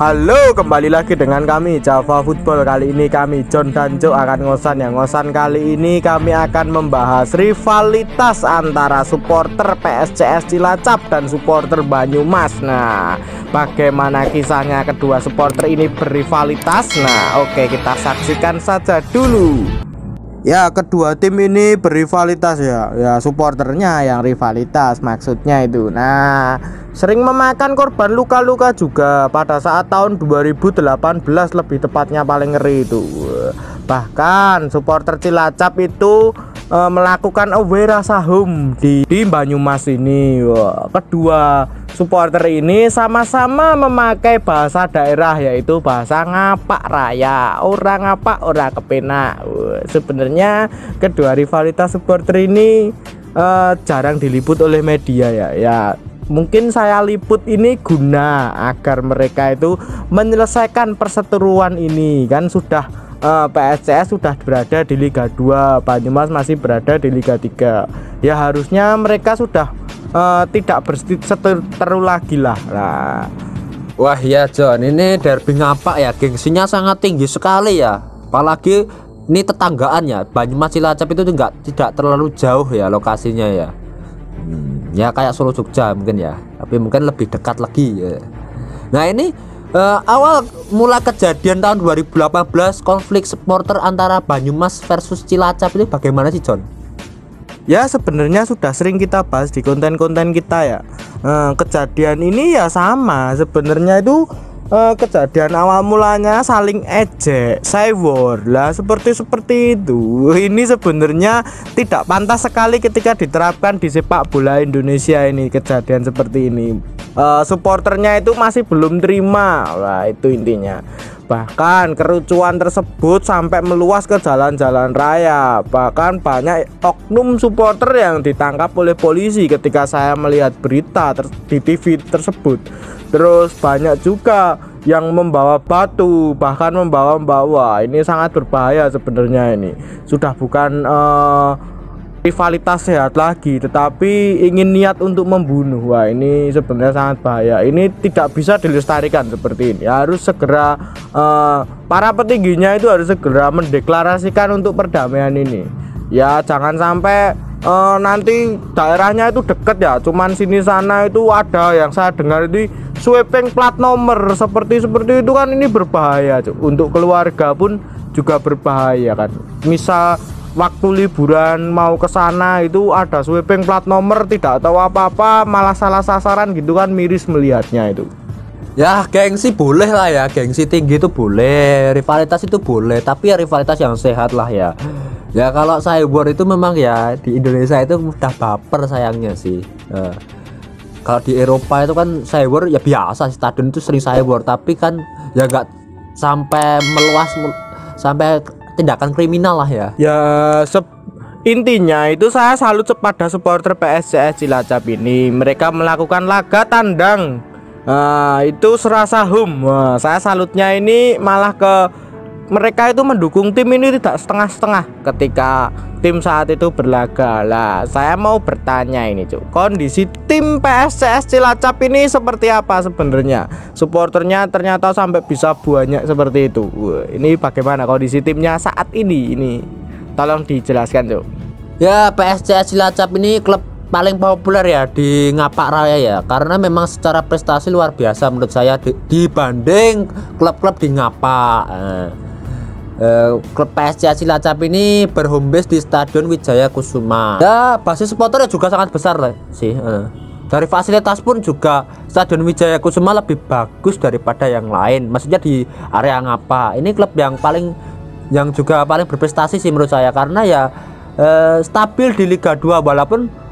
Halo, kembali lagi dengan kami Java Football. Kali ini kami John dan Joe akan ngosan. Yang ngosan kali ini kami akan membahas rivalitas antara supporter PSCS Cilacap dan supporter Banyumas. Nah, bagaimana kisahnya kedua supporter ini berrivalitas? Nah, oke, kita saksikan saja dulu. Ya, kedua tim ini berrivalitas ya supporternya yang rivalitas maksudnya itu. Nah, sering memakan korban luka-luka juga pada saat tahun 2018, lebih tepatnya paling ngeri itu. Bahkan supporter Cilacap itu melakukan away rasa home di Banyumas ini. Kedua supporter ini sama-sama memakai bahasa daerah, yaitu bahasa ngapak raya, orang ngapak orang kepenak. Sebenarnya kedua rivalitas supporter ini jarang diliput oleh media ya. Mungkin saya liput ini guna agar mereka itu menyelesaikan perseteruan ini. Kan sudah PSCS sudah berada di Liga 2, Banyumas masih berada di Liga 3. Ya harusnya mereka sudah tidak berseteru lagi lah. Nah. Wah ya John, ini derby ngapak ya, gengsinya sangat tinggi sekali ya. Apalagi ini tetanggaan ya, Banyumas Cilacap itu tidak terlalu jauh ya lokasinya ya. Ya kayak Solo Jogja mungkin ya, tapi mungkin lebih dekat lagi ya. Nah ini awal mula kejadian tahun 2018 konflik supporter antara Banyumas versus Cilacap itu bagaimana sih John? Ya sebenarnya sudah sering kita bahas di konten-konten kita ya. Kejadian ini ya sama sebenarnya itu. Kejadian awal mulanya saling ejek, cywar lah, seperti itu. Ini sebenarnya tidak pantas sekali ketika diterapkan di sepak bola Indonesia ini. Kejadian seperti ini supporternya itu masih belum terima. Nah itu intinya. Bahkan kerucuan tersebut sampai meluas ke jalan-jalan raya. Bahkan banyak oknum supporter yang ditangkap oleh polisi ketika saya melihat berita di TV tersebut. Terus banyak juga yang membawa batu, bahkan membawa. Ini sangat berbahaya sebenarnya ini. Sudah bukan rivalitas sehat lagi, tetapi ingin niat untuk membunuh. Wah ini sebenarnya sangat bahaya. Ini tidak bisa dilestarikan seperti ini. Harus segera para petingginya itu harus segera mendeklarasikan untuk perdamaian ini. Ya jangan sampai nanti daerahnya itu deket ya, cuman sini sana itu ada yang saya dengar itu sweeping plat nomor seperti itu kan. Ini berbahaya untuk keluarga pun juga berbahaya kan. Misal waktu liburan mau ke sana itu ada sweeping plat nomor, tidak tahu apa-apa malah salah sasaran gitu kan, miris melihatnya itu. Ya gengsi boleh lah ya, gengsi tinggi itu boleh, rivalitas itu boleh, tapi ya rivalitas yang sehat lah ya. Ya kalau cyber itu memang ya di Indonesia itu mudah baper sayangnya sih. Kalau di Eropa itu kan cyber ya biasa, stadion itu sering cyber, tapi kan ya nggak sampai meluas sampai tindakan kriminal lah ya. Ya intinya itu saya salut pada supporter PSCS Cilacap ini. Mereka melakukan laga tandang, itu serasa home. Saya salutnya ini malah ke mereka itu mendukung tim ini tidak setengah-setengah ketika tim saat itu berlaga. Lah saya mau bertanya ini kondisi tim PSCS Cilacap ini seperti apa sebenarnya? Supporternya ternyata sampai bisa banyak seperti itu. Ini bagaimana kondisi timnya saat ini? Ini tolong dijelaskan Cuk. Ya PSCS Cilacap ini klub paling populer ya di Ngapak Raya ya, karena memang secara prestasi luar biasa menurut saya dibanding klub-klub di Ngapak. Klub PSCS Cilacap ini berhome base di Stadion Wijaya Kusuma. Ya basis supporternya juga sangat besar lah sih. Dari fasilitas pun juga Stadion Wijaya Kusuma lebih bagus daripada yang lain. Maksudnya di area Ngapak. Ini klub yang juga paling berprestasi sih menurut saya, karena ya stabil di Liga 2 walaupun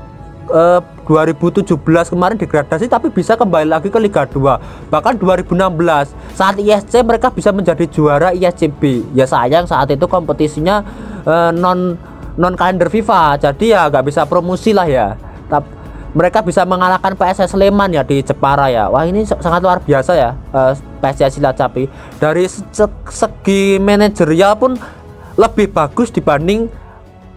2017 kemarin degradasi tapi bisa kembali lagi ke Liga 2. Bahkan 2016 saat ISC mereka bisa menjadi juara ISCB. Ya sayang saat itu kompetisinya non kalender FIFA, jadi ya nggak bisa promosi lah ya. Tapi mereka bisa mengalahkan PSS Sleman ya di Jepara ya. Wah ini sangat luar biasa ya PSCS Cilacap. Dari segi manajerial pun lebih bagus dibanding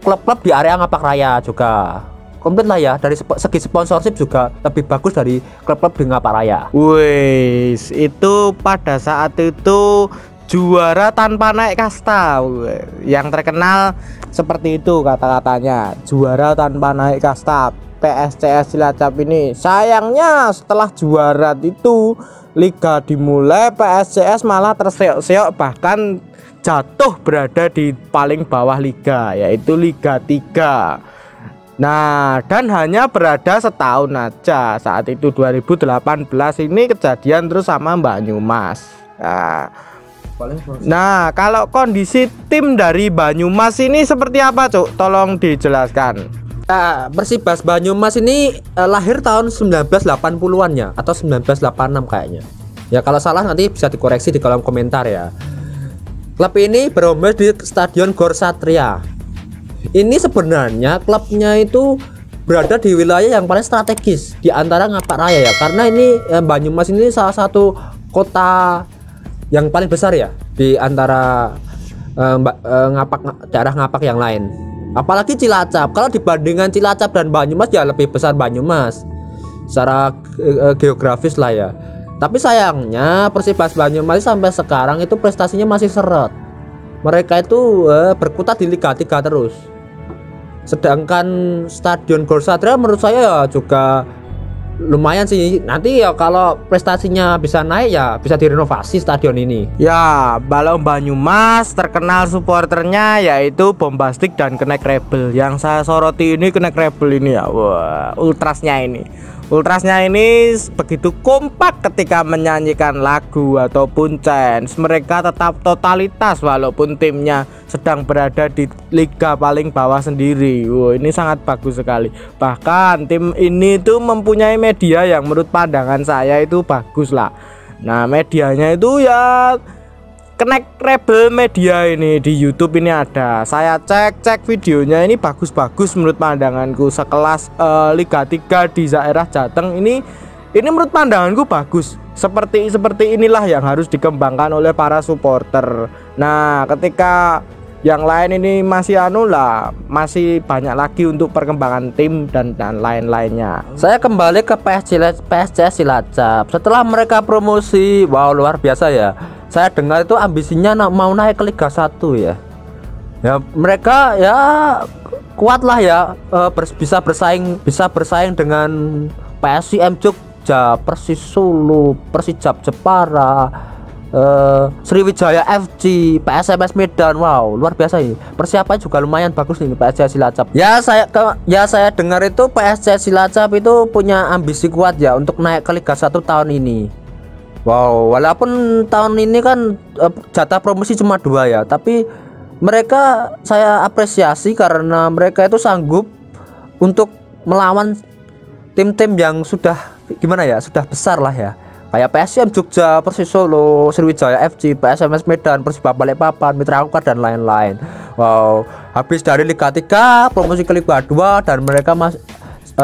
klub-klub di area Ngapak Raya juga. komplit lah ya. Dari segi sponsorship juga lebih bagus dari klub-klub di Ngaparaya. Wis, itu pada saat itu juara tanpa naik kasta. Yang terkenal seperti itu kata-katanya, juara tanpa naik kasta PSCS Cilacap ini. Sayangnya setelah juara itu liga dimulai, PSCS malah terseok-seok, bahkan jatuh berada di paling bawah liga, yaitu Liga 3. Nah, dan hanya berada setahun aja. Saat itu 2018 ini kejadian terus sama Banyumas. Nah, kalau kondisi tim dari Banyumas ini seperti apa, Cuk? Tolong dijelaskan. Persibas Banyumas ini lahir tahun 1980-an ya, atau 1986 kayaknya. Ya kalau salah nanti bisa dikoreksi di kolom komentar ya. Klub ini bermain di Stadion Gor Satria. Ini sebenarnya klubnya itu berada di wilayah yang paling strategis di antara Ngaparaya ya, karena ini Banyumas ini salah satu kota yang paling besar ya di antara daerah Ngapak yang lain. Apalagi Cilacap. Kalau dibandingkan Cilacap dan Banyumas ya lebih besar Banyumas secara geografis lah ya. Tapi sayangnya Persibas Banyumas sampai sekarang itu prestasinya masih seret. Mereka itu berkutat di Liga 3 terus. Sedangkan Stadion Gor Satria menurut saya ya juga lumayan sih. Nanti ya kalau prestasinya bisa naik ya bisa direnovasi stadion ini. Ya, kalau Banyumas terkenal supporternya yaitu Bombastic dan Kenek Rebel. Yang saya soroti ini Kenek Rebel ini ya. Wah, ultrasnya ini begitu kompak ketika menyanyikan lagu ataupun chants. Mereka tetap totalitas walaupun timnya sedang berada di liga paling bawah sendiri. Wow, ini sangat bagus sekali. Bahkan tim ini tuh mempunyai media yang menurut pandangan saya itu bagus lah. Nah, medianya itu ya Kenek Rebel Media ini di YouTube ini ada. Saya cek videonya ini bagus-bagus menurut pandanganku. Sekelas Liga 3 di daerah Jateng ini menurut pandanganku bagus. Seperti inilah yang harus dikembangkan oleh para supporter. Nah, ketika yang lain ini masih masih banyak lagi untuk perkembangan tim dan lain-lainnya. Saya kembali ke PSCS Cilacap. Setelah mereka promosi, wow luar biasa ya. Saya dengar itu ambisinya mau naik ke Liga 1 ya. Ya mereka ya kuat lah ya, bisa bersaing dengan PSIM Jogja, Persis Solo, Persijap Jepara, Sriwijaya FC, PSMS Medan. Wow luar biasa ini. Persiapan juga lumayan bagus nih PSCS Cilacap. Ya saya dengar itu PSCS Cilacap itu punya ambisi kuat ya untuk naik ke Liga 1 tahun ini. Wow, walaupun tahun ini kan jatah promosi cuma 2 ya, tapi mereka saya apresiasi karena mereka itu sanggup untuk melawan tim-tim yang sudah gimana ya, sudah besar lah ya. Kayak PSM Jogja, Persis Solo, Sriwijaya FC, PSMS Medan, Persibab Balikpapan, Mitra Kukar dan lain-lain. Wow, habis dari Liga 3 promosi ke Liga 2 dan mereka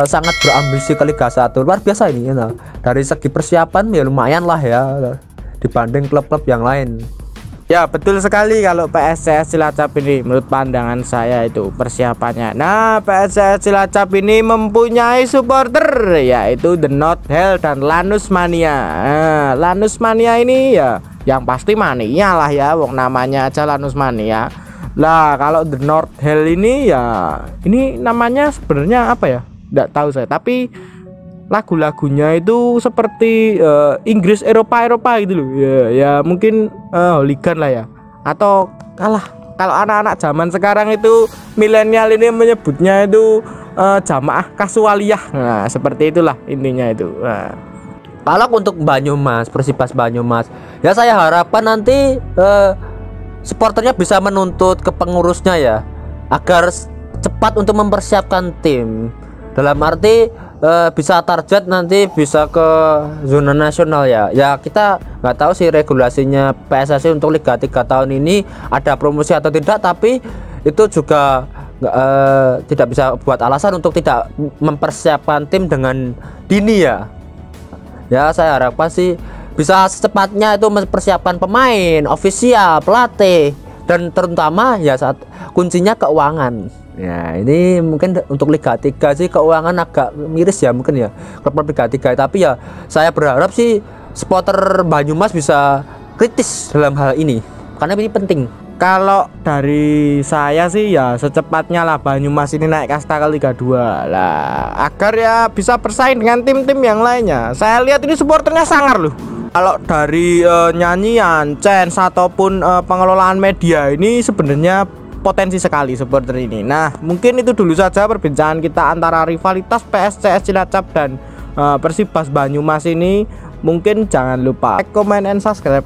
sangat berambisi ke Liga 1. Luar biasa ini ya. Dari segi persiapan ya lumayan lah ya dibanding klub-klub yang lain. Ya betul sekali kalau PSCS Cilacap ini menurut pandangan saya itu persiapannya. Nah, PSCS Cilacap ini mempunyai supporter yaitu The North Hell dan Lanus Mania. Nah, Lanus Mania ini ya yang pasti mania lah ya, wong namanya aja Lanus Mania. Lah kalau The North Hell ini ya ini namanya sebenarnya apa ya? Nggak tahu saya, tapi lagu-lagunya itu seperti Inggris Eropa gitu loh ya mungkin hooligan lah ya, atau kalau anak-anak zaman sekarang itu milenial ini menyebutnya itu jamaah kasualiyah. Nah seperti itulah intinya itu. Nah, kalau untuk Banyumas, Persibas Banyumas ya saya harapkan nanti supporternya bisa menuntut ke pengurusnya ya agar cepat untuk mempersiapkan tim. Dalam arti bisa target nanti bisa ke zona nasional ya. Ya kita nggak tahu sih regulasinya PSSI untuk Liga 3 tahun ini ada promosi atau tidak, tapi itu juga tidak bisa buat alasan untuk tidak mempersiapkan tim dengan dini ya. Ya saya harapkan sih bisa secepatnya itu mempersiapkan pemain, ofisial, pelatih, dan terutama ya saat kuncinya keuangan. Ya ini mungkin untuk Liga 3 sih keuangan agak miris ya mungkin ya klub Liga 3, tapi ya saya berharap sih supporter Banyumas bisa kritis dalam hal ini karena ini penting. Kalau dari saya sih ya secepatnya lah Banyumas ini naik kasta ke Liga 2 lah, agar ya bisa bersaing dengan tim-tim yang lainnya. Saya lihat ini supporternya sangar loh. Kalau dari nyanyian, chance ataupun pengelolaan media ini sebenarnya potensi sekali supporter ini. Nah, mungkin itu dulu saja perbincangan kita antara rivalitas PSCS Cilacap dan Persibas Banyumas ini. Mungkin jangan lupa like, comment, and subscribe.